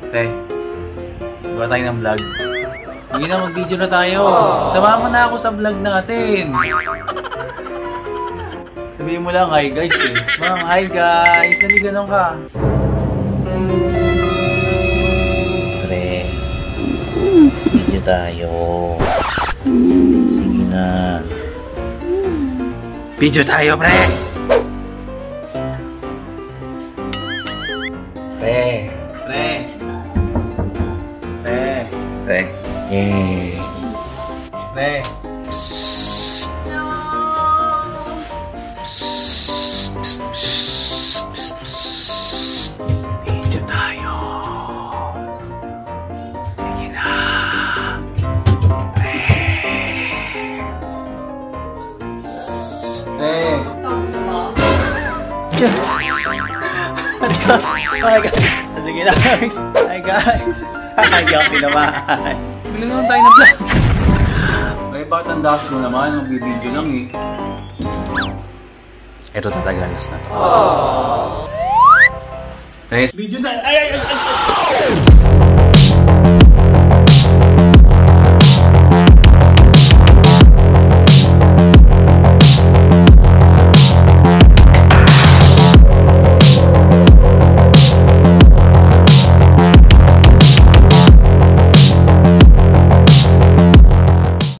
Pre, gawa tayo ng vlog. Hindi na, mag-video na tayo. Samahan mo na ako sa vlog natin. Sabihin mo lang, hi guys eh. Ma'am, hi guys. Hindi ganun ka. Pre, video tayo. Sige na. Video tayo, pre! Pre. Yay. Pre. Psst. Psst. Psst. Psst. Psst. Video tayo. Sige na. Pre. Pre. Hi guys. Sige na. Hi guys. Hi guys naman. Bilang naman tayo na vlog. Ay, bakit ang dash mo naman? Magbibideo lang eh. Ito talaga last na to. Video na. Ay!